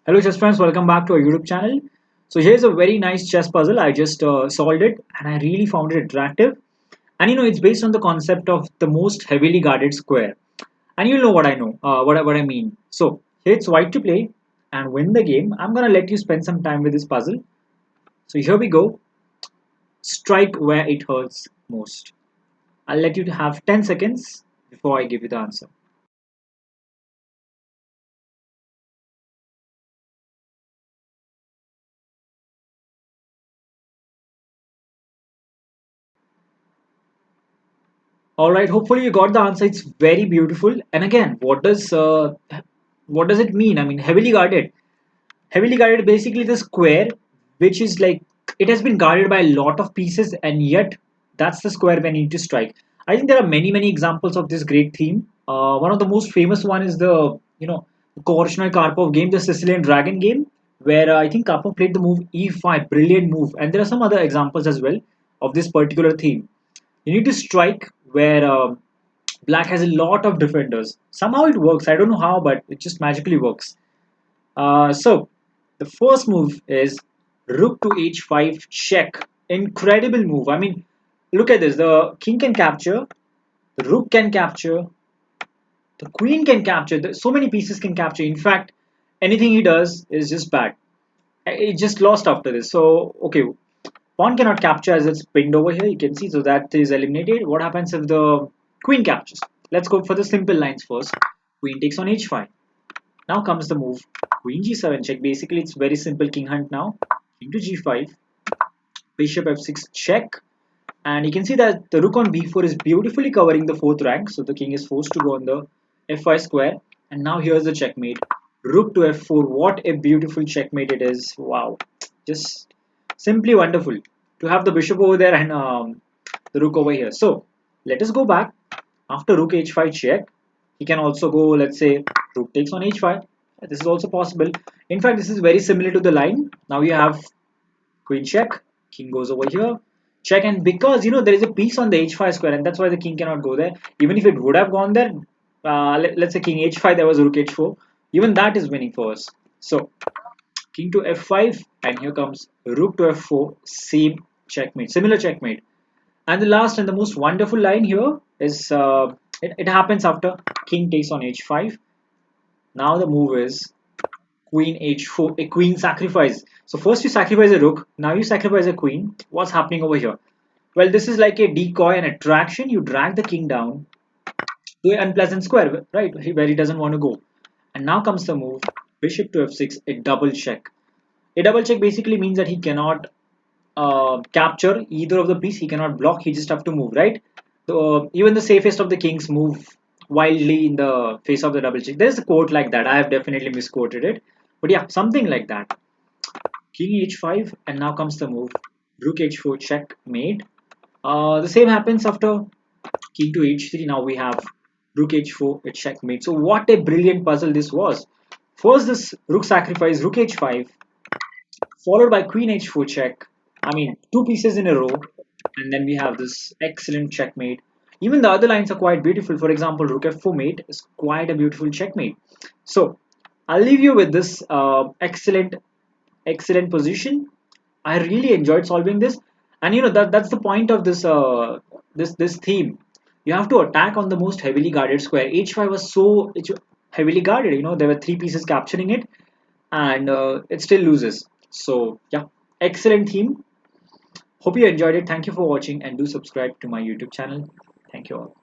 Hello chess friends, welcome back to our YouTube channel. So here's a very nice chess puzzle. I just solved it and I really found it attractive. And it's based on the concept of the most heavily guarded square. And you'll know what I know, what I mean. So here it's white to play and win the game. I'm gonna let you spend some time with this puzzle. So here we go. Strike where it hurts most. I'll let you have 10 seconds before I give you the answer. All right, hopefully you got the answer. It's very beautiful. And again, what does it mean? I mean, heavily guarded. Heavily guarded, basically the square, which is like it has been guarded by a lot of pieces, and yet that's the square we need to strike. I think there are many examples of this great theme. One of the most famous one is the Korchnoi Karpov game, the Sicilian Dragon game, where I think Karpov played the move e5, brilliant move, and there are some other examples as well of this particular theme. You need to strike where black has a lot of defenders. Somehow it works. I don't know how, but it just magically works. So the first move is rook to h5 check. Incredible move. I mean, look at this. The king can capture, the rook can capture, the queen can capture. So many pieces can capture. In fact, anything he does is just bad. It just lost after this. So okay, pawn cannot capture as it's pinned over here. You can see, so that is eliminated. What happens if the queen captures? Let's go for the simple lines first. Queen takes on h5. Now comes the move Queen g7 check. Basically, it's very simple king hunt now. King to g5, bishop f6 check, and you can see that the rook on b4 is beautifully covering the fourth rank. So the king is forced to go on the f5 square. And now here's the checkmate. Rook to f4. What a beautiful checkmate it is! Wow, just simply wonderful to have the bishop over there and the rook over here. So let us go back. After rook h5 check, he can also go, let's say, rook takes on h5. This is also possible. In fact, this is very similar to the line. Now you have queen check, king goes over here, check, and because there is a piece on the h5 square, and that's why the king cannot go there. Even if it would have gone there, let's say king h5, there was rook h4. Even that is winning for us. So king to f5, and here comes rook to f4, same checkmate, similar checkmate. And the last and the most wonderful line here is it happens after king takes on h5. Now the move is queen h4, a queen sacrifice. So first you sacrifice a rook, now you sacrifice a queen. What's happening over here? Well, this is like a decoy and attraction. You drag the king down to an unpleasant square, right, where he doesn't want to go. And now comes the move bishop to f6, a double check. A double check basically means that he cannot capture either of the piece. He cannot block. He just have to move, right? So even the safest of the kings move wildly in the face of the double check. There's a quote like that. I have definitely misquoted it, but yeah, something like that. King h5, and now comes the move rook h4 checkmate. The same happens after king to h3. Now we have rook h4 a checkmate. So what a brilliant puzzle this was. First this rook sacrifice, rook h5, followed by queen h4 check. I mean, two pieces in a row, and then we have this excellent checkmate. Even the other lines are quite beautiful. For example, rook f4 mate is quite a beautiful checkmate. So I'll leave you with this excellent position. I really enjoyed solving this, and that's the point of this theme. You have to attack on the most heavily guarded square. h5 was so heavily guarded. There were three pieces capturing it, and it still loses. So yeah, excellent theme. Hope you enjoyed it. Thank you for watching, and do subscribe to my YouTube channel. Thank you all.